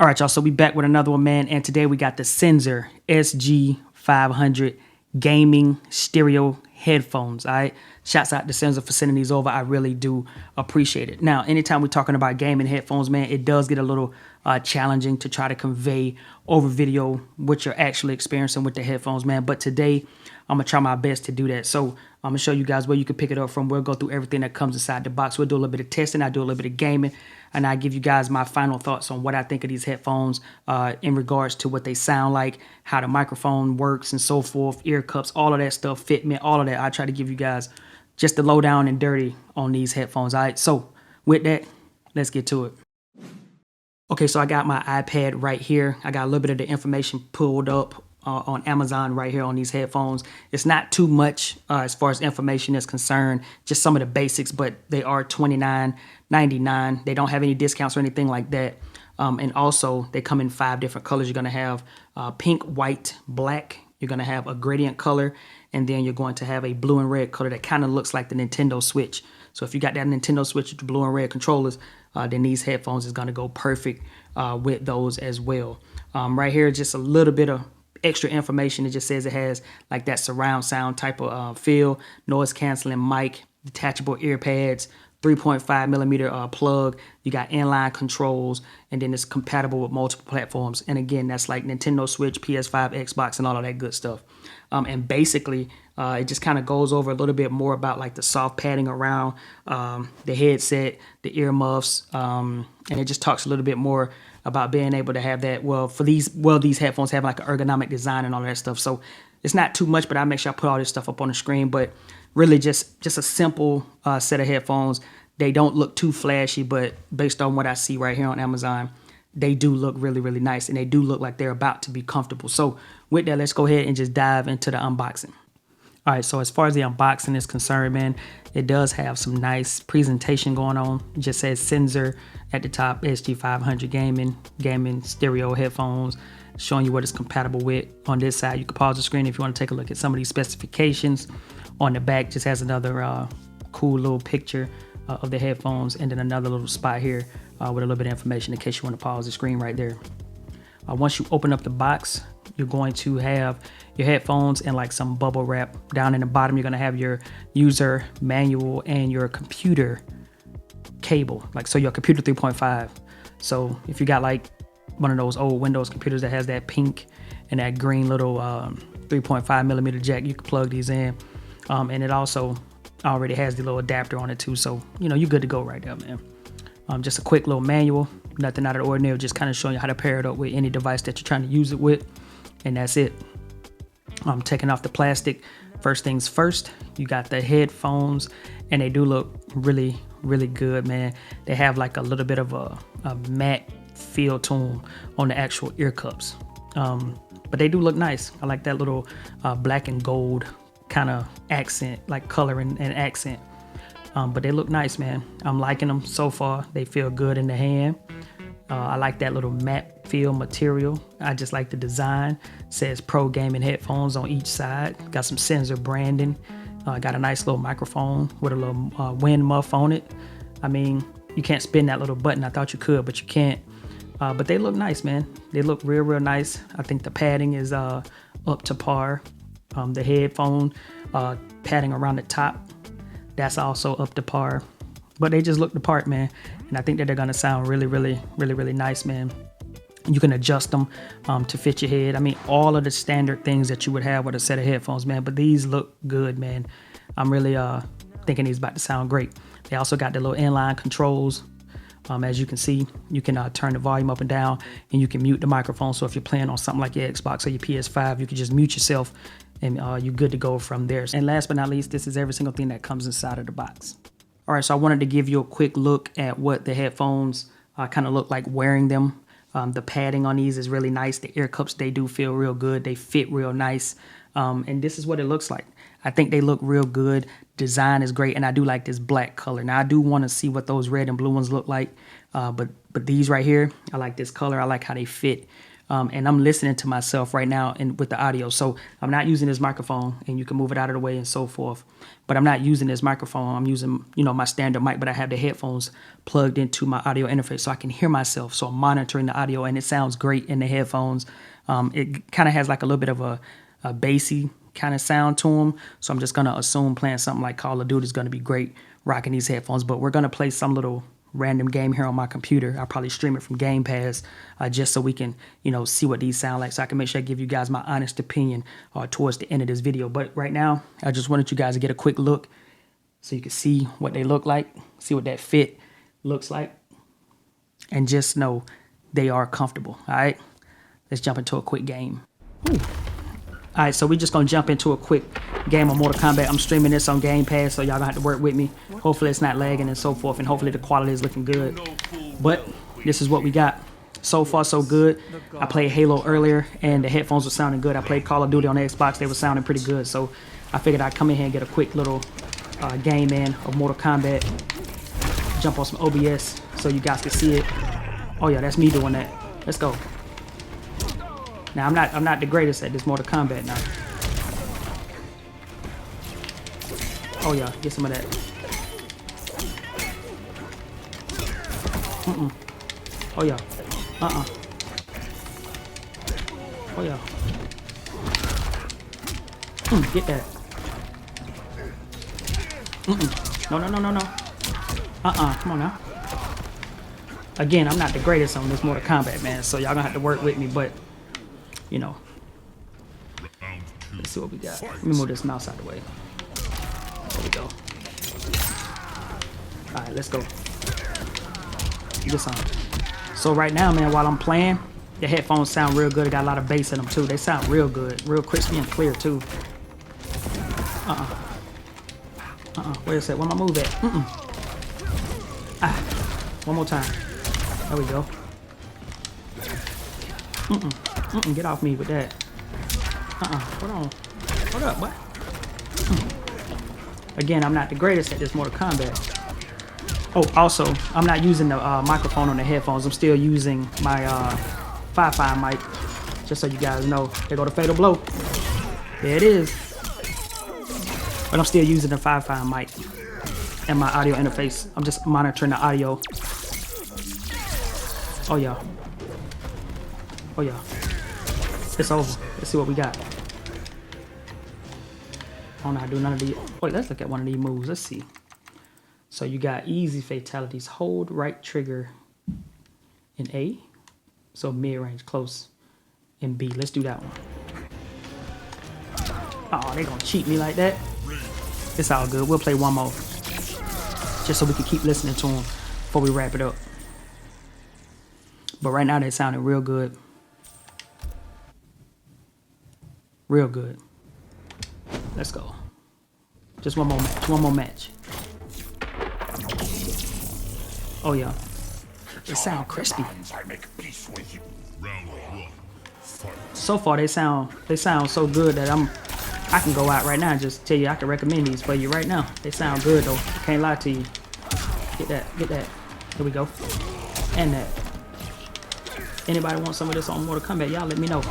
All right, y'all, so we back with another one, man, and today we got the Senzer SG500 gaming stereo headphones, all right? Shouts out to Senzer for sending these over. I really do appreciate it. Now, anytime we're talking about gaming headphones, man, it does get a little challenging to try to convey over video what you're actually experiencing with the headphones, man, but today I'm going to try my best to do that. So I'm going to show you guys where you can pick it up from. We'll go through everything that comes inside the box. We'll do a little bit of testing. I'll do a little bit of gaming. And I'll give you guys my final thoughts on what I think of these headphones in regards to what they sound like, how the microphone works and so forth, ear cups, all of that stuff, fitment, all of that. I try to give you guys just the lowdown and dirty on these headphones. All right, so with that, let's get to it. Okay, so I got my iPad right here. I got a little bit of the information pulled up on Amazon right here on these headphones. It's not too much as far as information is concerned, just some of the basics, but they are $29.99. They don't have any discounts or anything like that. And also, they come in 5 different colors. You're going to have pink, white, black. You're going to have a gradient color, and then you're going to have a blue and red color that kind of looks like the Nintendo Switch. So if you got that Nintendo Switch with the blue and red controllers, then these headphones is going to go perfect with those as well. Right here, just a little bit of extra information. It just says it has like that surround sound type of feel, noise canceling mic, detachable ear pads, 3.5 millimeter plug. You got inline controls, and then it's compatible with multiple platforms. And again, that's like Nintendo Switch, PS5, Xbox, and all of that good stuff. And basically, it just kind of goes over a little bit more about like the soft padding around the headset, the earmuffs, and it just talks a little bit more about being able to have that. These headphones have like an ergonomic design and all that stuff. So it's not too much, but I make sure I put all this stuff up on the screen. But really, just a simple set of headphones. They don't look too flashy, but based on what I see right here on Amazon, they do look really, really nice, and they do look like they're about to be comfortable. So with that, let's go ahead and just dive into the unboxing. All right, so as far as the unboxing is concerned, man, it does have some nice presentation going on. It just says Senzer at the top, SG500 gaming stereo headphones, showing you what it's compatible with. On this side, you can pause the screen if you want to take a look at some of these specifications. On the back, just has another cool little picture of the headphones, and then another little spot here with a little bit of information in case you want to pause the screen right there. Once you open up the box, you're going to have your headphones and like some bubble wrap. Down in the bottom, you're going to have your user manual and your computer cable, like so your computer 3.5. So if you got like one of those old Windows computers that has that pink and that green little 3.5 millimeter jack, you can plug these in. And it also already has the little adapter on it too, so you know you're good to go right there, man. Just a quick little manual, nothing out of the ordinary, just kind of showing you how to pair it up with any device that you're trying to use it with, and that's it. I'm taking off the plastic. First things first, you got the headphones, and they do look really, really good, man. They have like a little bit of a matte feel to them on the actual ear cups, but they do look nice. I like that little black and gold kind of accent, like color and accent. But they look nice, man. I'm liking them so far. They feel good in the hand. I like that little matte feel material. I just like the design. It says Pro Gaming Headphones on each side. Got some Senzer branding. Got a nice little microphone with a little wind muff on it. I mean, you can't spin that little button. I thought you could, but you can't. But they look nice, man. They look real, real nice. I think the padding is up to par. The headphone padding around the top, that's also up to par. But they just look the part, man. And I think that they're going to sound really, really, really, really nice, man. You can adjust them to fit your head. I mean, all of the standard things that you would have with a set of headphones, man. But these look good, man. I'm really thinking these about to sound great. They also got the little inline controls. As you can see, you can turn the volume up and down, and you can mute the microphone. So if you're playing on something like your Xbox or your PS5, you can just mute yourself, and you're good to go from there. And last but not least, this is every single thing that comes inside of the box. All right, so I wanted to give you a quick look at what the headphones kind of look like wearing them. The padding on these is really nice. The ear cups, they do feel real good. They fit real nice. And this is what it looks like. I think they look real good. Design is great, and I do like this black color. Now, I do want to see what those red and blue ones look like, but these right here, I like this color. I like how they fit. and I'm listening to myself right now and with the audio. So I'm not using this microphone, and you can move it out of the way and so forth. But I'm not using this microphone. I'm using, my standard mic, but I have the headphones plugged into my audio interface so I can hear myself. So I'm monitoring the audio, and it sounds great in the headphones. It kind of has like a little bit of a bassy kind of sound to them. So I'm just going to assume playing something like Call of Duty is going to be great rocking these headphones. But we're going to play some little random game here on my computer. I'll probably stream it from Game Pass just so we can, see what these sound like, so I can make sure I give you guys my honest opinion towards the end of this video. But right now, I just wanted you guys to get a quick look so you can see what they look like, see what that fit looks like, and just know they are comfortable. All right, let's jump into a quick game. Ooh. All right, so we're just going to jump into a quick game of Mortal Kombat. I'm streaming this on Game Pass, so y'all going to have to work with me. Hopefully it's not lagging and so forth, and hopefully the quality is looking good. But this is what we got. So far, so good. I played Halo earlier, and the headphones were sounding good. I played Call of Duty on the Xbox. They were sounding pretty good, so I figured I'd come in here and get a quick little game in of Mortal Kombat. Jump on some OBS so you guys can see it. Oh, yeah, that's me doing that. Let's go. Now, I'm not the greatest at this Mortal Kombat now. Oh, yeah, get some of that. Oh, yeah. Oh, yeah. Get that. No. Come on now. Again, I'm not the greatest on this Mortal Kombat, man, so y'all gonna have to work with me, but, let's see what we got. Let me move this mouse out of the way. There we go. All right, let's go. Get on. So right now, man, while I'm playing, the headphones sound real good. They got a lot of bass in them too. They sound real good, real crispy and clear too. Wait a sec. Where my move at? One more time. There we go. Get off me with that. Hold on. Hold up, what? Again, I'm not the greatest at this Mortal Kombat. Oh, also, I'm not using the microphone on the headphones. I'm still using my Wi-Fi mic, just so you guys know. There go the fatal blow. There it is. But I'm still using the Wi-Fi mic and my audio interface. I'm just monitoring the audio. Oh, yeah. Oh, yeah. It's over. Let's see what we got. I don't know how to do none of these. Wait, let's look at one of these moves. Let's see. So you got easy fatalities. Hold right trigger in A. So mid-range, close in B. Let's do that one. Oh, they gonna cheat me like that. It's all good. We'll play one more. Just so we can keep listening to them before we wrap it up. But right now they sounding real good. Real good. Let's go. Just one more match. One more match. Oh yeah. It sound crispy. So far they sound so good that I can go out right now and just tell you I can recommend these for you right now. They sound good though. Can't lie to you. Get that. Here we go. And that. Anybody want some of this on Mortal Kombat? Y'all let me know.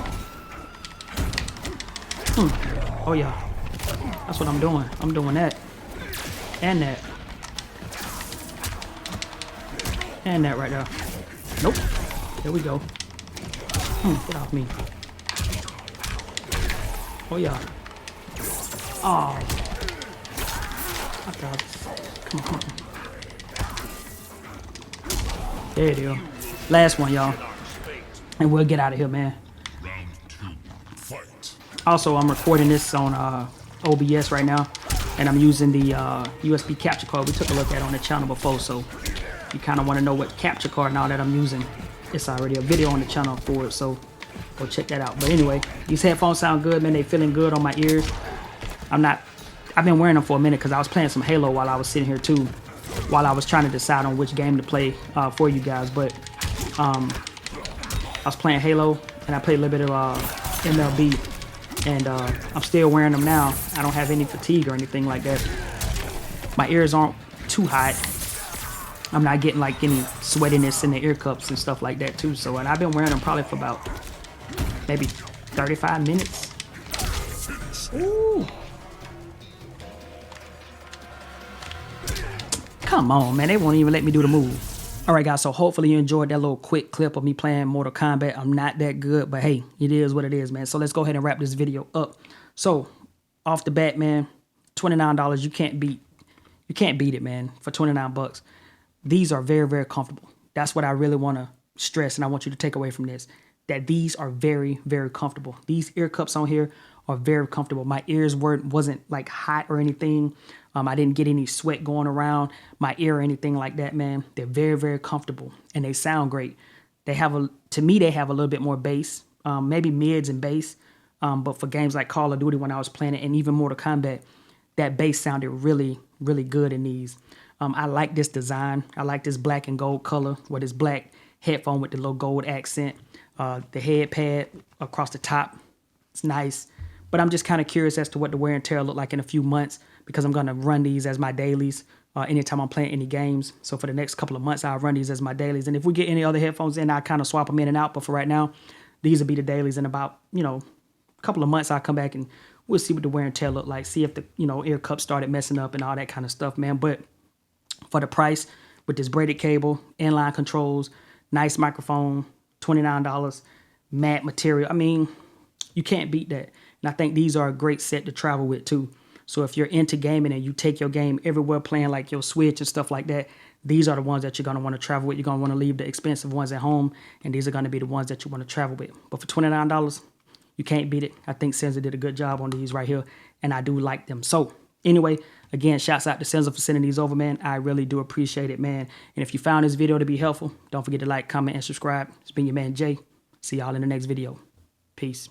Oh yeah. That's what I'm doing. I'm doing that. And that. And that right there. Nope. There we go. Get off me. Oh yeah. Oh. Come on. There it is. Last one, y'all. And we'll get out of here, man. Also, I'm recording this on OBS right now, and I'm using the USB capture card we took a look at on the channel before, so you kind of want to know what capture card now that I'm using. It's already a video on the channel for it, so go check that out. But anyway, these headphones sound good, man. They feeling good on my ears. I've been wearing them for a minute because I was playing some Halo while I was sitting here too, while I was trying to decide on which game to play for you guys. But I was playing Halo, and I played a little bit of MLB. And I'm still wearing them now. I don't have any fatigue or anything like that. My ears aren't too hot. I'm not getting like any sweatiness in the ear cups and stuff like that too. So, and I've been wearing them probably for about maybe 35 minutes. Ooh. Come on, man. They won't even let me do the move. All right, guys, so hopefully you enjoyed that little quick clip of me playing Mortal Kombat. I'm not that good, but hey, it is what it is, man. So let's go ahead and wrap this video up. So off the bat, man, $29, you can't beat it, man, for 29 bucks. These are very, very comfortable. That's what I really want to stress, and I want you to take away from this, that these are very, very comfortable. These ear cups on here are very comfortable. My ears wasn't like hot or anything. I didn't get any sweat going around my ear or anything like that, man. They're very, very comfortable, and they sound great. To me, they have a little bit more bass, maybe mids and bass. But for games like Call of Duty, when I was playing it, and even Mortal Kombat, that bass sounded really, really good in these. I like this design. I like this black and gold color with this black headphone with the little gold accent. The head pad across the top, it's nice. But I'm just kind of curious as to what the wear and tear look like in a few months, because I'm going to run these as my dailies anytime I'm playing any games. So for the next couple of months, I'll run these as my dailies. And if we get any other headphones in, I'll kind of swap them in and out. But for right now, these will be the dailies. In about, a couple of months, I'll come back and we'll see what the wear and tear look like. See if the, ear cups started messing up and all that kind of stuff, man. But for the price, with this braided cable, inline controls, nice microphone, $29, matte material. I mean, you can't beat that. And I think these are a great set to travel with too. So if you're into gaming and you take your game everywhere playing like your Switch and stuff like that, these are the ones that you're going to want to travel with. You're going to want to leave the expensive ones at home, and these are going to be the ones that you want to travel with. But for $29, you can't beat it. I think Senzer did a good job on these right here, and I do like them. So anyway, again, shouts out to Senzer for sending these over, man. I really do appreciate it, man. And if you found this video to be helpful, don't forget to like, comment, and subscribe. It's been your man, Jay. See y'all in the next video. Peace.